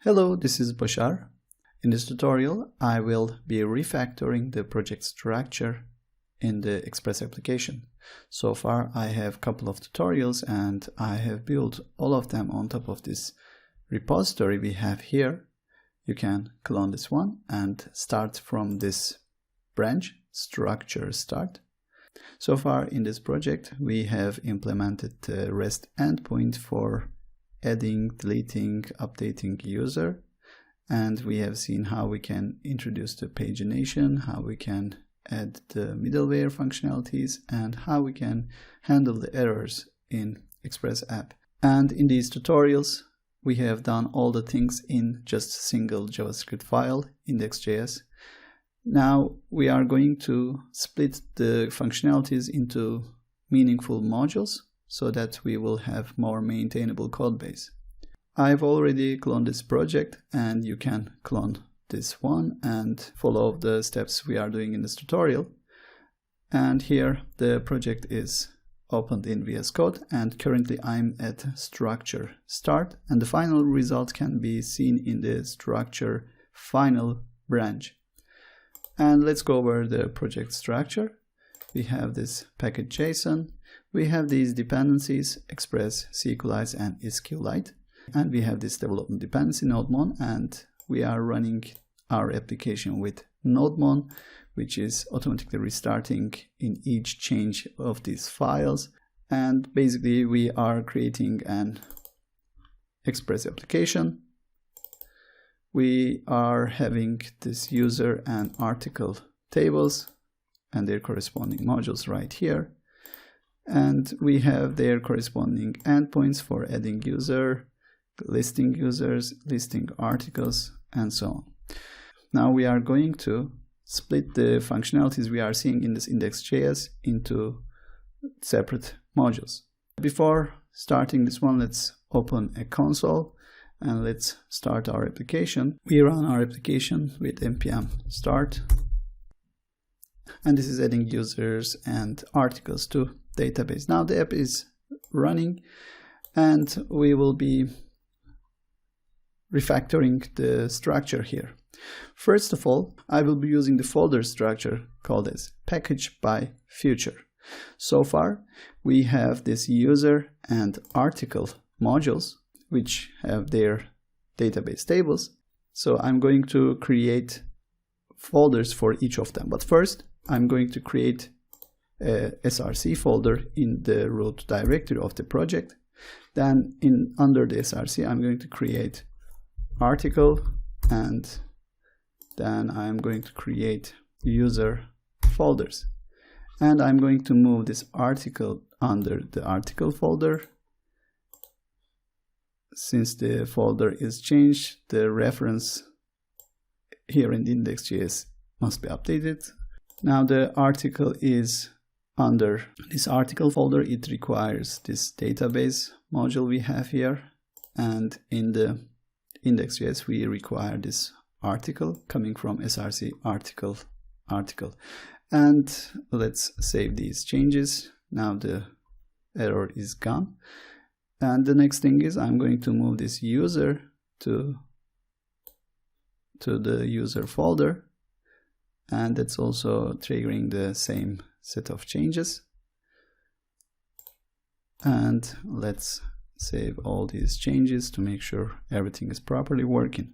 Hello, this is Basar. In this tutorial, I will be refactoring the project structure in the Express application. So far, I have a couple of tutorials and I have built all of them on top of this repository we have here. You can clone this one and start from this branch, structure start. So far in this project, we have implemented the REST endpoint for adding, deleting, updating user, and we have seen how we can introduce the pagination, how we can add the middleware functionalities, and how we can handle the errors in Express app. And in these tutorials, we have done all the things in just a single JavaScript file, index.js. Now we are going to split the functionalities into meaningful modules, so that we will have more maintainable code base. I've already cloned this project, and you can clone this one and follow the steps we are doing in this tutorial. And here the project is opened in VS Code, and currently I'm at structure start, and the final result can be seen in the structure final branch. And let's go over the project structure. We have this package.json. We have these dependencies, Express, SQLite, and SQLite. And we have this development dependency, NodeMon, and we are running our application with NodeMon, which is automatically restarting in each change of these files. And basically, we are creating an Express application. We are having this user and article tables and their corresponding modules right here. And we have their corresponding endpoints for adding user, listing users, listing articles, and so on. Now we are going to split the functionalities we are seeing in this index.js into separate modules. Before starting this one, let's open a console and let's start our application. We run our application with npm start. And this is adding users and articles to database. Now the app is running, and we will be refactoring the structure here. First of all, I will be using the folder structure called as package by future. So far, we have this user and article modules, which have their database tables. So I'm going to create folders for each of them. But first, I'm going to create a src folder in the root directory of the project. Then under the src, I'm going to create article, and then I'm going to create user folders. And I'm going to move this article under the article folder. Since the folder is changed, the reference here in the index.js must be updated. Now the article is under this article folder. It requires this database module we have here, and in the index.js we require this article coming from src article. And let's save these changes. Now the error is gone. And the next thing is I'm going to move this user to the user folder, and that's also triggering the same set of changes. And let's save all these changes to make sure everything is properly working.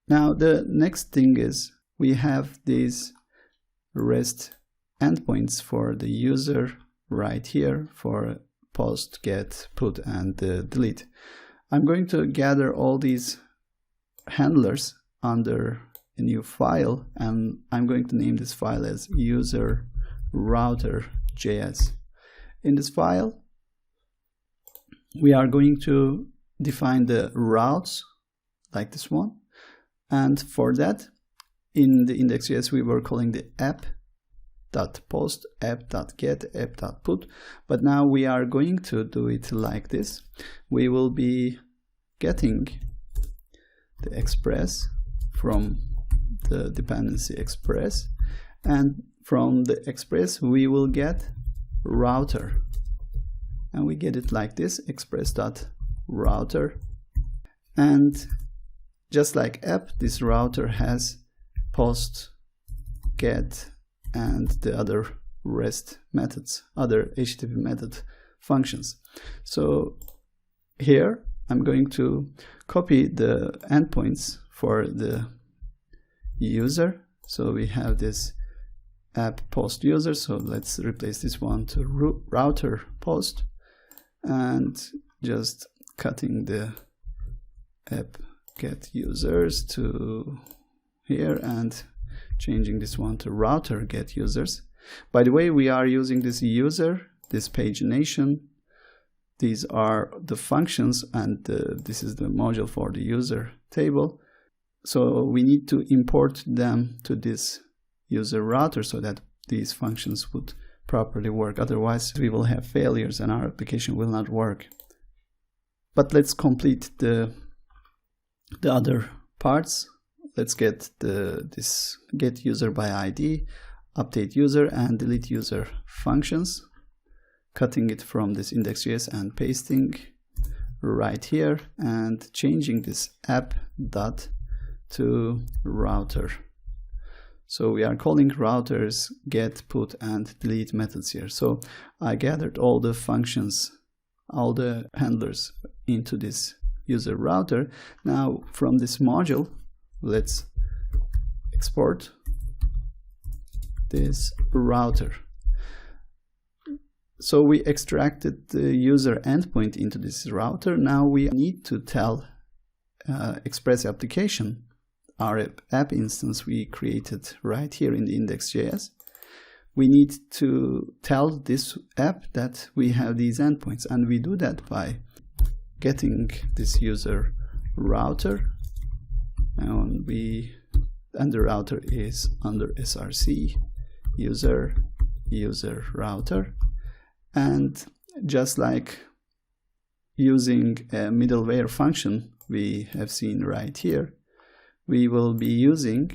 Now the next thing is we have these REST endpoints for the user right here for post, get, put, and delete. I'm going to gather all these handlers under a new file, and I'm going to name this file as user router.js. In this file, we are going to define the routes like this one, and for that, in the index.js we were calling the app.post, app.get, app.put, but now we are going to do it like this. We will be getting the express from the dependency express, and from the express we will get router, and we get it like this, express.router, and just like app, this router has post, get, and the other REST methods, other HTTP method functions. So here I'm going to copy the endpoints for the user. So we have this app post user, so let's replace this one to router post, and just cutting the app get users to here and changing this one to router get users. By the way, we are using this user, this pagination. These are the functions, and this is the module for the user table. So we need to import them to this user router so that these functions would properly work. Otherwise, we will have failures and our application will not work. But let's complete the other parts. Let's get this get user by ID, update user, and delete user functions, cutting it from this index.js and pasting right here and changing this app dot to router. So we are calling routers get, put, and delete methods here. So I gathered all the functions, all the handlers into this user router. Now from this module, let's export this router. So we extracted the user endpoint into this router. Now we need to tell Express application, our app instance we created right here in the index.js. We need to tell this app that we have these endpoints, and we do that by getting this user router, and the router is under src user router. And just like using a middleware function we have seen right here, we will be using,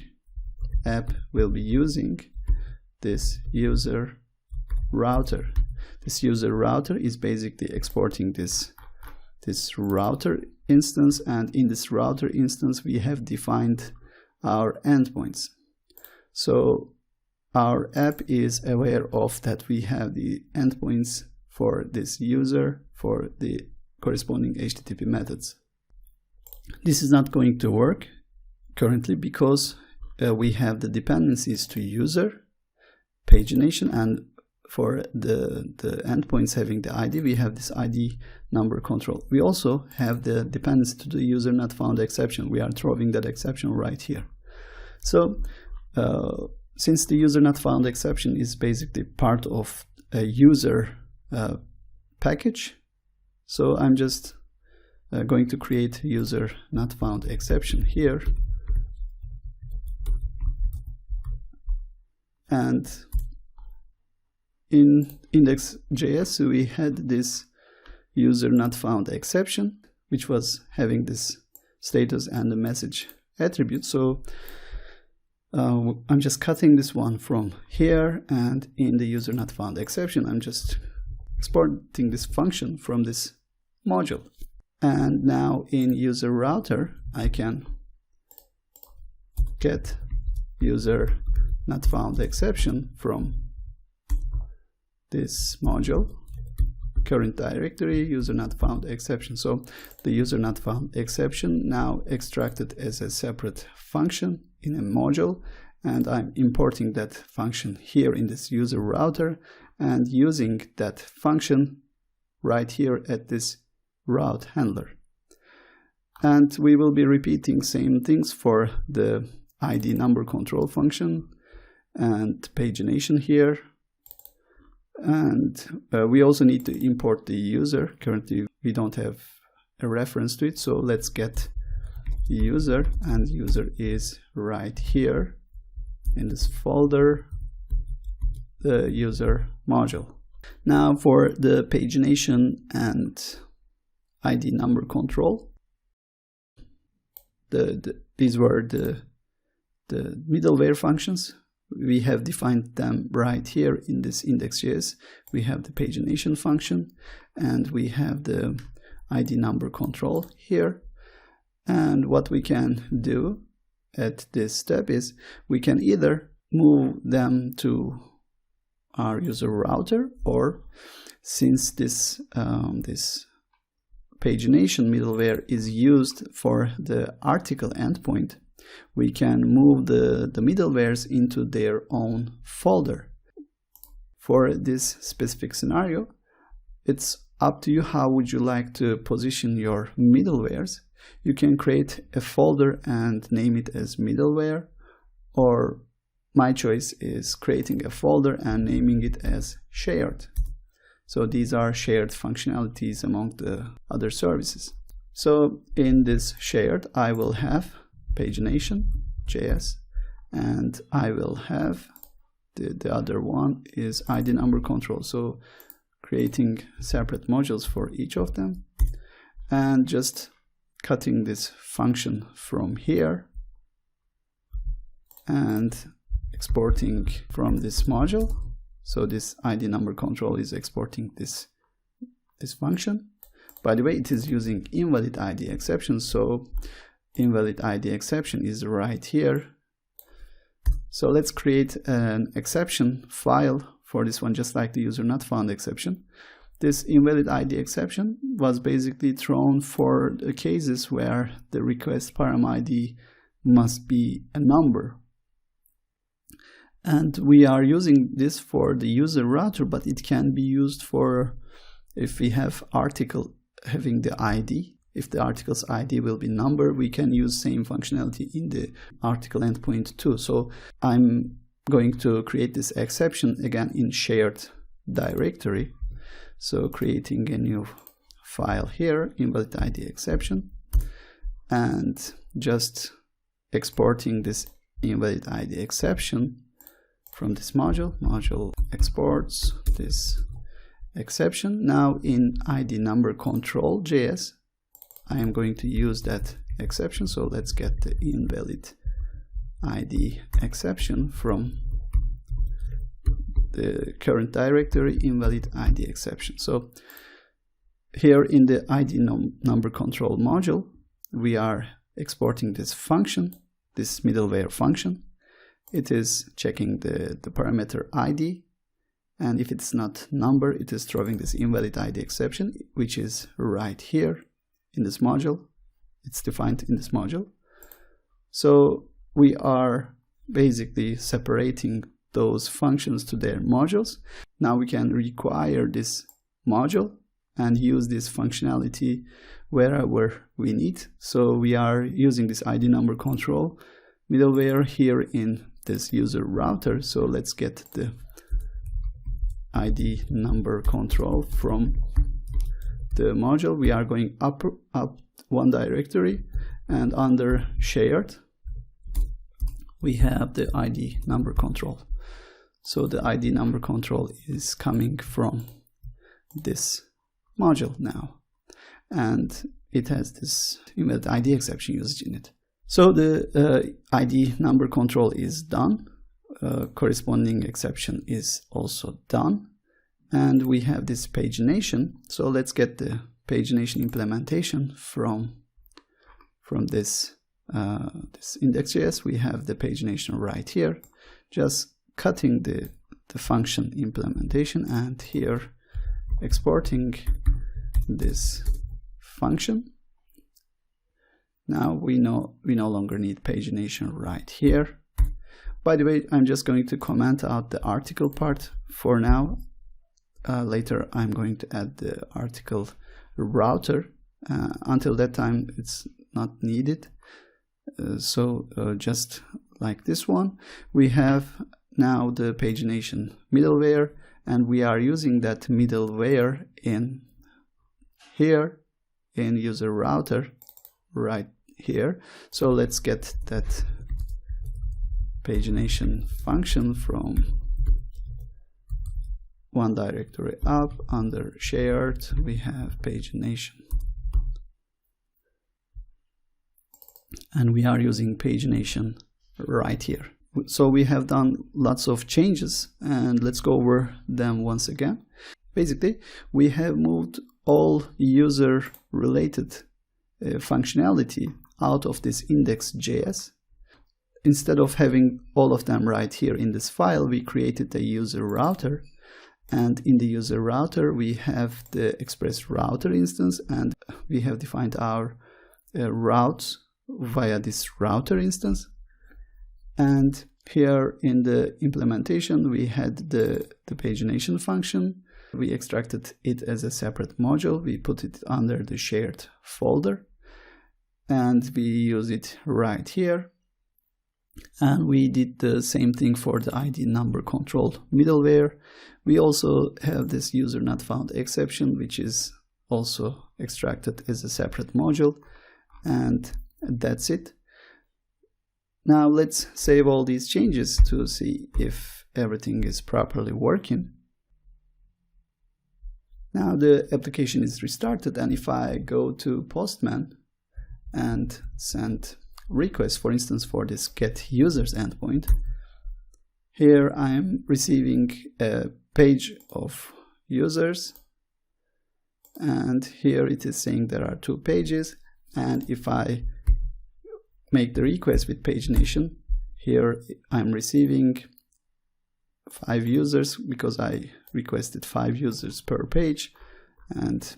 app will be using this user router. This user router is basically exporting this router instance, and in this router instance we have defined our endpoints. So our app is aware of that we have the endpoints for this user for the corresponding HTTP methods. This is not going to work currently because we have the dependencies to user, pagination, and for the endpoints having the ID, we have this ID number control. We also have the dependency to the user not found exception. We are throwing that exception right here. So since the user not found exception is basically part of a user package, so I'm just going to create user not found exception here, and in index.js we had this user not found exception, which was having this status and the message attribute. So I'm just cutting this one from here, and in the user not found exception I'm just exporting this function from this module. And now in user router I can get user not found exception from this module, current directory, user not found exception. So the user not found exception now extracted as a separate function in a module, and I'm importing that function here in this user router and using that function right here at this route handler. And we will be repeating same things for the ID number control function and pagination here. And we also need to import the user. Currently we don't have a reference to it, so let's get the user, and user is right here in this folder, the user module. Now for the pagination and ID number control, these were the middleware functions. We have defined them right here in this index.js. We have the pagination function and we have the ID number control here. And what we can do at this step is we can either move them to our user router, or since this pagination middleware is used for the article endpoint, we can move the middlewares into their own folder. For this specific scenario, it's up to you how would you like to position your middlewares. You can create a folder and name it as middleware, or my choice is creating a folder and naming it as shared. So these are shared functionalities among the other services. So in this shared, I will have pagination.js, and I will have the other one is ID number control. So creating separate modules for each of them, and just cutting this function from here and exporting from this module. So this ID number control is exporting this function. By the way, it is using invalid ID exception, so invalid ID exception is right here. So let's create an exception file for this one, just like the user not found exception. This invalid ID exception was basically thrown for the cases where the request param ID must be a number. And we are using this for the user router, but it can be used for if we have article having the ID. If the article's ID will be number, we can use same functionality in the article endpoint too. So I'm going to create this exception again in shared directory. So creating a new file here, invalid ID exception, and just exporting this invalid ID exception from this module exports this exception. Now in ID number control JS, I am going to use that exception. So let's get the invalid ID exception from the current directory, invalid ID exception. So here in the ID number control module, we are exporting this function, this middleware function. It is checking the parameter ID, and if it's not number, it is throwing this invalid ID exception, which is right here in this module. It's defined in this module. So we are basically separating those functions to their modules. Now we can require this module and use this functionality wherever we need. So we are using this ID number control middleware here in this user router. So let's get the ID number control from the module. We are going up one directory, and under shared we have the ID number control. So the ID number control is coming from this module now, and it has this invalid ID exception used in it. So the ID number control is done, corresponding exception is also done, and we have this pagination. So let's get the pagination implementation from this this index.js. We have the pagination right here, just cutting the function implementation, and here exporting this function. Now we no longer need pagination right here. By the way, I'm just going to comment out the article part for now. Later I'm going to add the article router. Until that time it's not needed. Just like this one, we have now the pagination middleware, and we are using that middleware in here in user router right here. So let's get that pagination function from one directory up. Under shared we have pagination, and we are using pagination right here. So we have done lots of changes, and let's go over them once again. Basically, we have moved all user related functionality out of this index.js. Instead of having all of them right here in this file, we created a user router. And in the user router, we have the express router instance, and we have defined our routes via this router instance. And here in the implementation, we had the pagination function. We extracted it as a separate module. We put it under the shared folder, and we use it right here. And we did the same thing for the ID number control middleware. We also have this user not found exception, which is also extracted as a separate module. And that's it. Now let's save all these changes to see if everything is properly working. Now the application is restarted, and if I go to Postman and send request, for instance, for this get users endpoint, here I am receiving a page of users, and here it is saying there are 2 pages. And if I make the request with pagination, here I'm receiving 5 users because I requested 5 users per page, and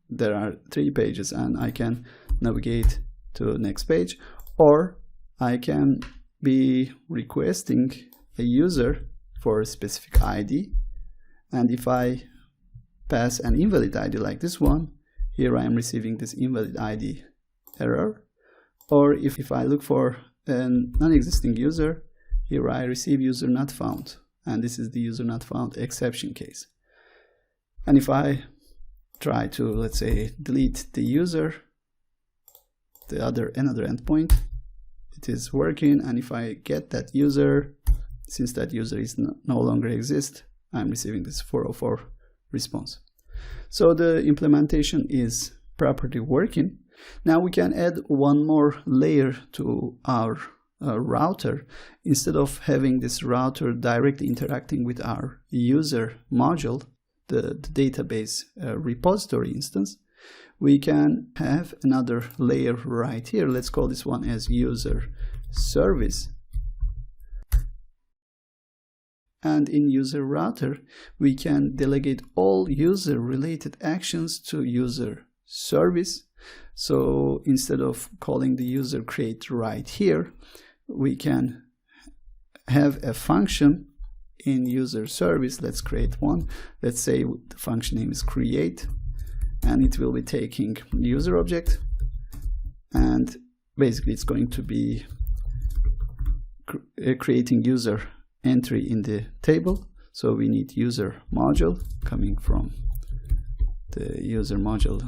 there are 3 pages, and I can navigate to the next page, or I can be requesting a user for a specific ID, and if I pass an invalid ID like this one, here I am receiving this invalid ID error. Or if I look for a non-existing user, here I receive user not found, and this is the user not found exception case. And if I try to, let's say, delete the user, another endpoint, it is working. And if I get that user, since that user is no longer exists, I'm receiving this 404 response. So the implementation is properly working. Now we can add one more layer to our router. Instead of having this router directly interacting with our user module, the database repository instance, we can have another layer right here. Let's call this one as user service. And in user router, we can delegate all user related actions to user service. So instead of calling the user create right here, we can have a function in user service. Let's create one. Let's say the function name is create, and it will be taking user object, and basically it's going to be creating user entry in the table. So we need user module coming from the user module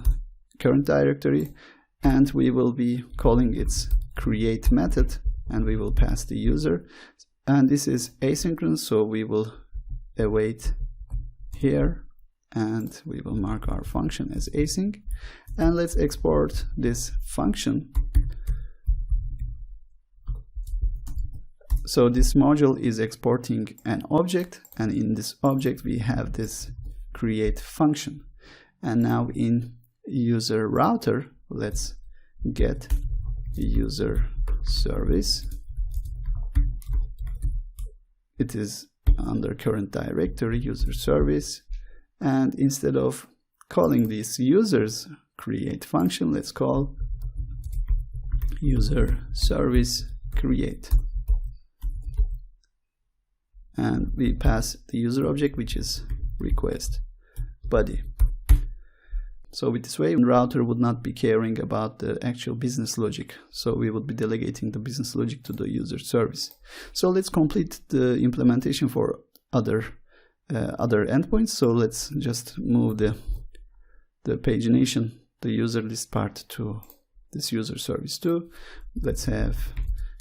current directory, and we will be calling its create method, and we will pass the user, and this is asynchronous, so we will await here, and we will mark our function as async. And let's export this function. So this module is exporting an object, and in this object we have this create function. And now in user router, let's get user service. It is under current directory user service, and instead of calling these users create function, let's call user service create, and we pass the user object, which is request body. So with this way, the router would not be caring about the actual business logic. So we would be delegating the business logic to the user service. So let's complete the implementation for other endpoints. So let's just move the pagination, the user list part, to this user service too. Let's have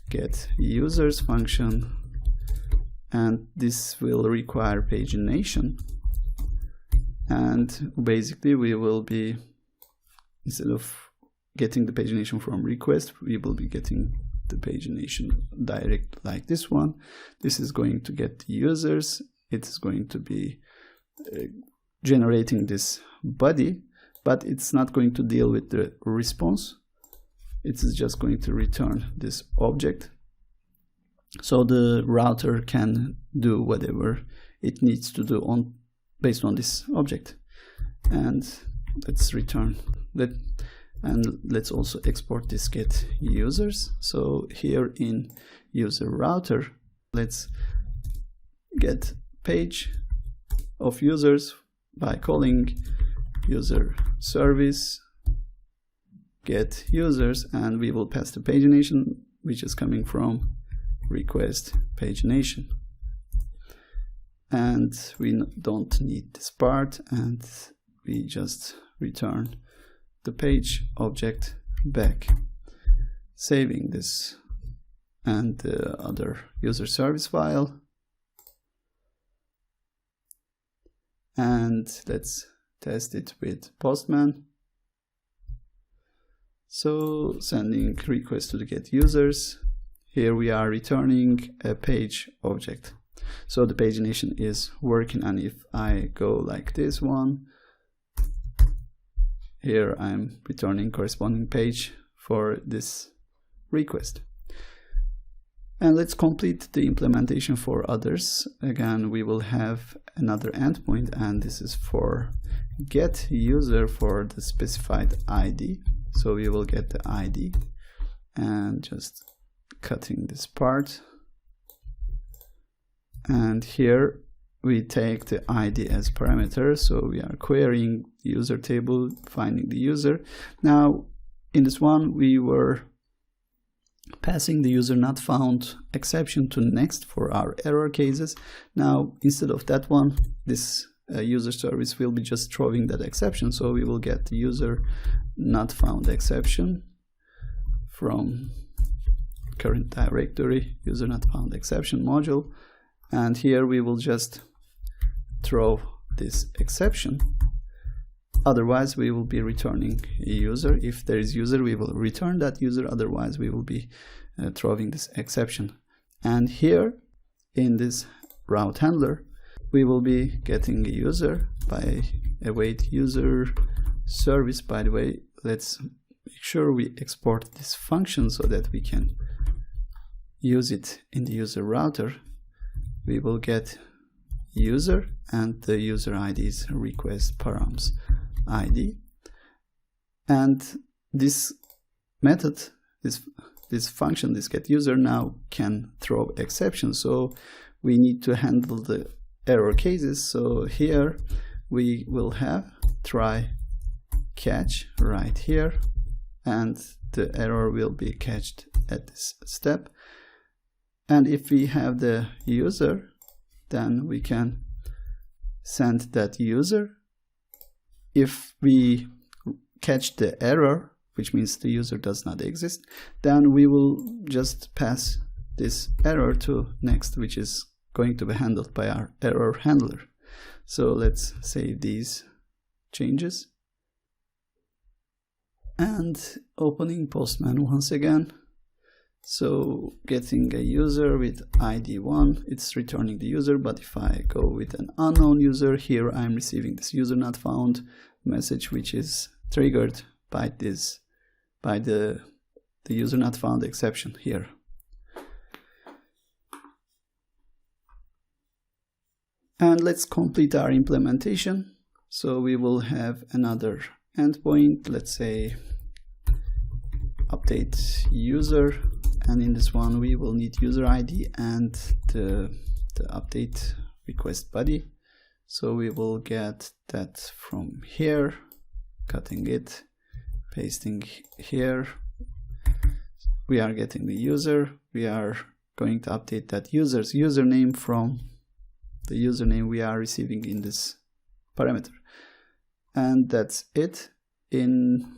get users function, and this will require pagination. And basically we will be, instead of getting the pagination from request, we will be getting the pagination direct like this one. This is going to get the users. It is going to be generating this body, but it's not going to deal with the response. it is just going to return this object. So the router can do whatever it needs to do based on this object. And let's return that, and let's also export this get users. So here in user router, let's get page of users by calling user service get users, and we will pass the pagination, which is coming from request pagination. And we don't need this part, and we just return the page object back, saving this and the other user service file. And let's test it with Postman. So sending request to the get users. Here we are returning a page object. So the pagination is working, and if I go like this one, here I'm returning corresponding page for this request. And let's complete the implementation for others. Again, we will have another endpoint, and this is for get user for the specified ID. So we will get the ID, and just cutting this part. And here we take the ID as parameter, so we are querying the user table, finding the user. Now in this one we were passing the user not found exception to next for our error cases. Now instead of that one, this user service will be just throwing that exception, so we will get the user not found exception from current directory user not found exception module. And here we will just throw this exception. Otherwise, we will be returning a user. If there is user, we will return that user. Otherwise, we will be throwing this exception. And here in this route handler, we will be getting a user by await user service. By the way, let's make sure we export this function so that we can use it in the user router. We will get user, and the user ID is request params ID. And this method, this function, this get user, now can throw exceptions. So we need to handle the error cases. So here we will have try catch right here, and the error will be catched at this step. And if we have the user, then we can send that user. If we catch the error, which means the user does not exist, then we will just pass this error to next, which is going to be handled by our error handler. So let's save these changes. And opening Postman once again. So getting a user with ID 1, it's returning the user, but if I go with an unknown user, here I'm receiving this user not found message, which is triggered by the user not found exception here. And let's complete our implementation. So we will have another endpoint, let's say update user, and in this one we will need user ID and the update request body. So we will get that from here, cutting it, pasting here. We are getting the user. We are going to update that user's username from the username we are receiving in this parameter. And that's it. In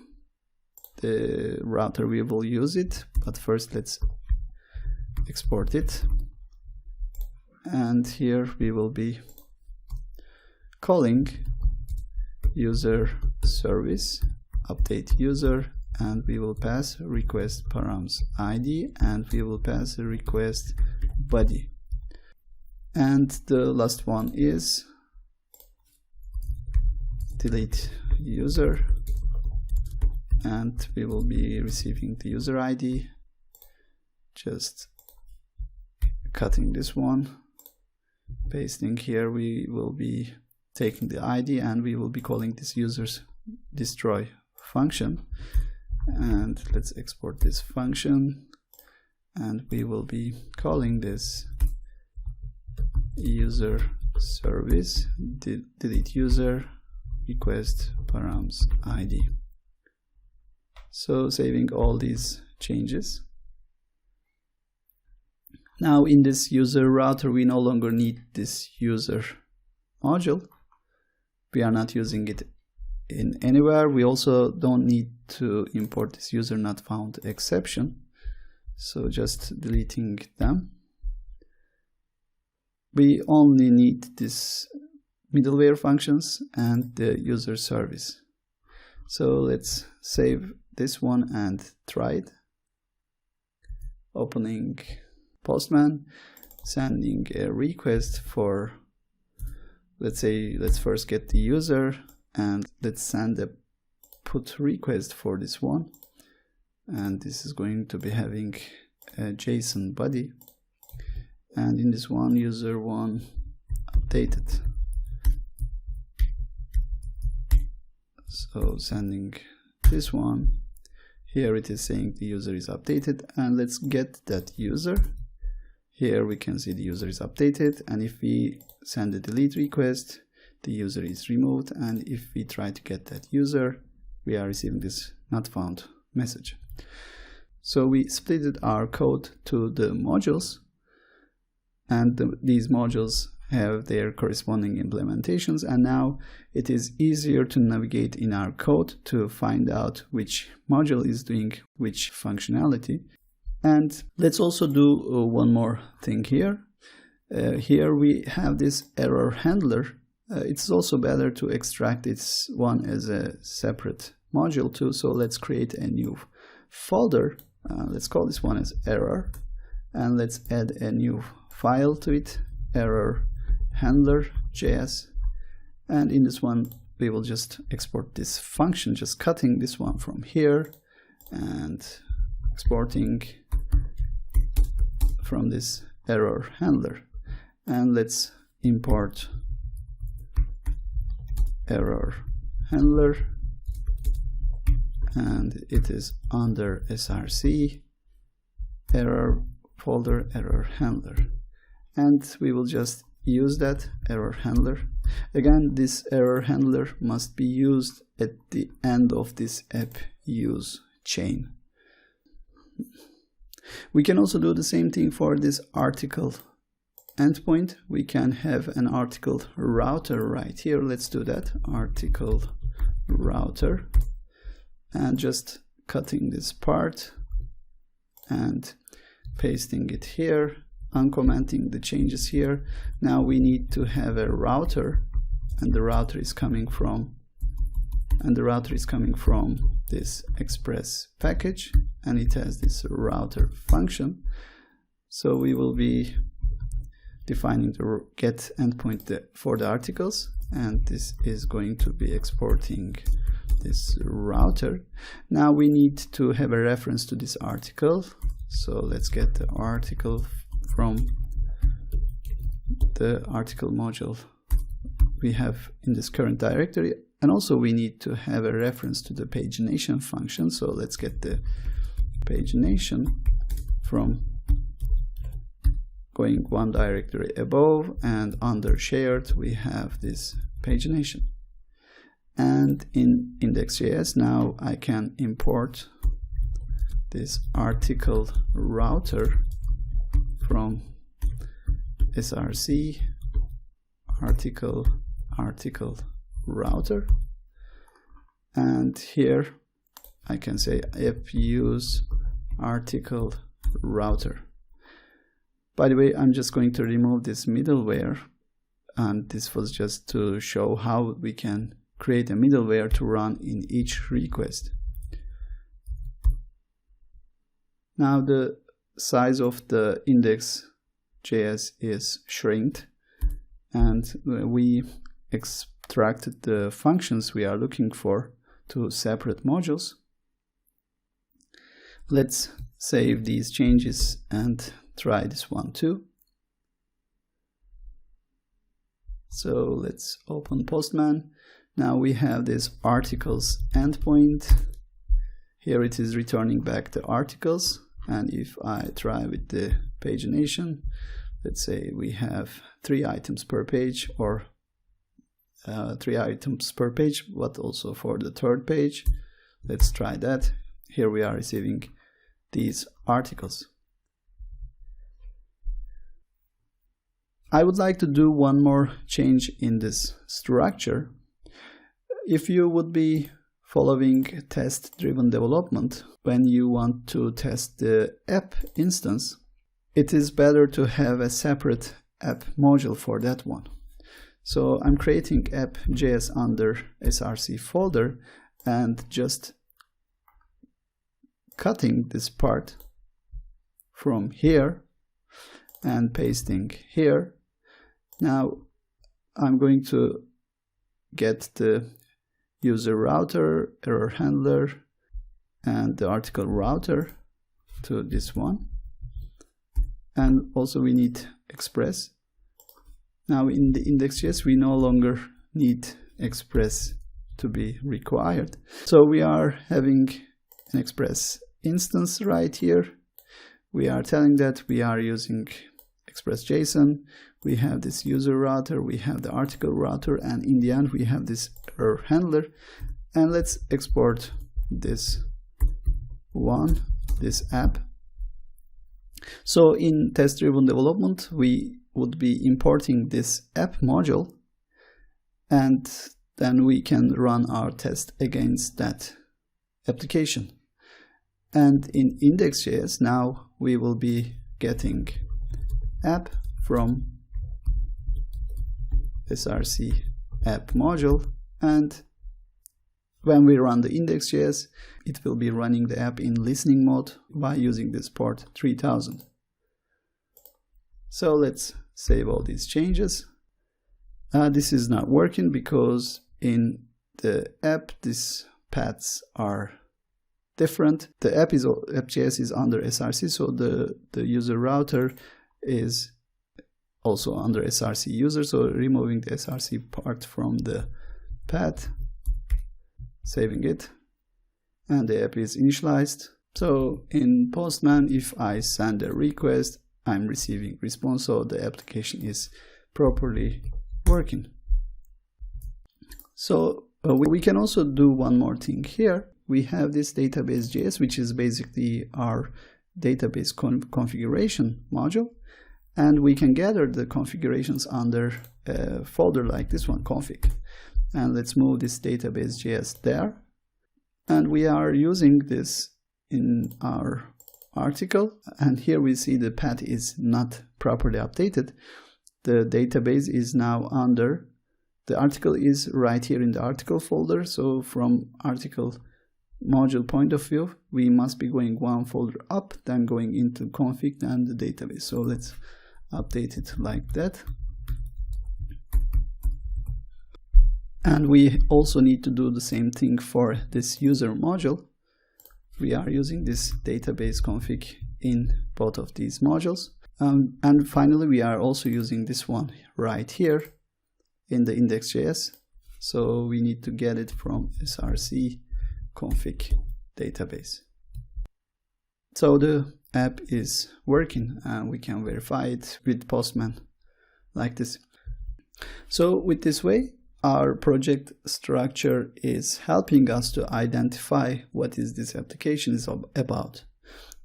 the router we will use it, but first let's export it. And here we will be calling user service update user, and we will pass request params ID, and we will pass a request body. And the last one is delete user, and we will be receiving the user ID. Just cutting this one, pasting here, we will be taking the ID and we will be calling this user's destroy function. And let's export this function, and we will be calling this user service delete user request params ID. So saving all these changes. Now in this user router, we no longer need this user module. We are not using it in anywhere. We also don't need to import this user not found exception. So just deleting them. We only need this middleware functions and the user service. So let's save this one and try it. Opening Postman, sending a request for, let's say, let's first get the user, and let's send a put request for this one. And this is going to be having a JSON body. And in this one, user one updated. So sending this one, here it is saying the user is updated, and let's get that user. Here we can see the user is updated, and if we send a delete request, the user is removed, and if we try to get that user, we are receiving this not found message. So we splitted our code to the modules, and these modules have their corresponding implementations, and now it is easier to navigate in our code to find out which module is doing which functionality. And let's also do one more thing here. Here we have this error handler. It's also better to extract this one as a separate module too. So let's create a new folder. Let's call this one as error, and let's add a new file to it, error handler.js. And in this one, we will just export this function, just cutting this one from here and exporting from this error handler. And let's import error handler, and it is under src error folder error handler, and we will just use that error handler. Again, this error handler must be used at the end of this app use chain. We can also do the same thing for this article endpoint. We can have an article router right here. Let's do that, article router, and just cutting this part and pasting it here, uncommenting the changes here. Now we need to have a router, and the router is coming from this express package, and it has this router function. So we will be defining the get endpoint for the articles, and this is going to be exporting this router. Now we need to have a reference to this article, so let's get the article from the article module we have in this current directory, and also we need to have a reference to the pagination function. So let's get the pagination from going one directory above, and under shared we have this pagination. And in index.js now I can import this article router from src article router, and here I can say app use article router. By the way, I'm just going to remove this middleware, and this was just to show how we can create a middleware to run in each request. Now the size of the index.js is shrinked, and we extracted the functions we are looking for to separate modules. Let's save these changes and try this one too. So let's open Postman. Now we have this articles endpoint. Here it is returning back the articles. And if I try with the pagination, let's say we have 3 items per page, or 3 items per page, but also for the 3rd page. Let's try that. Here we are receiving these articles. I would like to do one more change in this structure. If you would be following test-driven development, when you want to test the app instance, it is better to have a separate app module for that one. So I'm creating app.js under src folder and just cutting this part from here and pasting here. Now I'm going to get the user router, error handler, and the article router to this one. And also we need express. Now in the index.js we no longer need express to be required. So we are having an express instance right here. We are telling that we are using express.json. We have this user router, we have the article router, and in the end we have this error handler. And let's export this one, this app. So in test-driven development, we would be importing this app module, and then we can run our test against that application. And in index.js, now we will be getting app from src app module, and when we run the index.js, it will be running the app in listening mode by using this port 3000. So let's save all these changes. This is not working because in the app these paths are different. The app.js is under src, so the user router is also under src user, so removing the src part from the path, saving it, and the app is initialized. So in Postman, if I send a request, I'm receiving response, so the application is properly working. So we can also do one more thing here. We have this database.js, which is basically our database configuration module, and we can gather the configurations under a folder like this one, config. And let's move this database.js there. And we are using this in our article. And here we see the path is not properly updated. The database is now under, the article is right here in the article folder. So from article module point of view, we must be going one folder up, then going into config and the database. So let's update it like that. And we also need to do the same thing for this user module. We are using this database config in both of these modules. And finally, we are also using this one right here in the index.js. So we need to get it from src config database. So the app is working, and we can verify it with Postman like this. So with this way, our project structure is helping us to identify what is this application is about.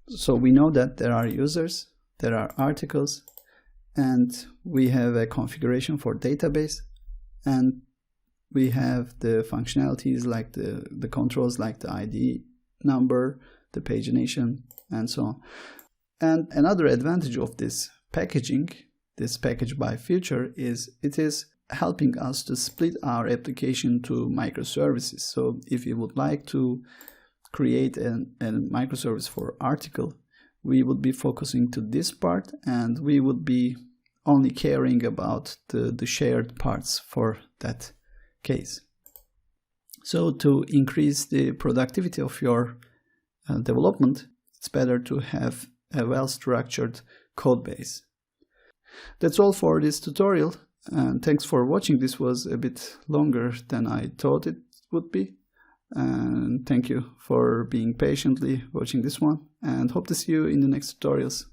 So we know that there are users, there are articles, and we have a configuration for database, and we have the functionalities like the controls like the ID number, the pagination, and so on. And another advantage of this packaging, this package by feature, is it is helping us to split our application to microservices. So if you would like to create a microservice for article, we would be focusing to this part, and we would be only caring about the shared parts for that case. So to increase the productivity of your development, it's better to have a well-structured code base. That's all for this tutorial, and thanks for watching. This was a bit longer than I thought it would be, and thank you for being patiently watching this one, and hope to see you in the next tutorials.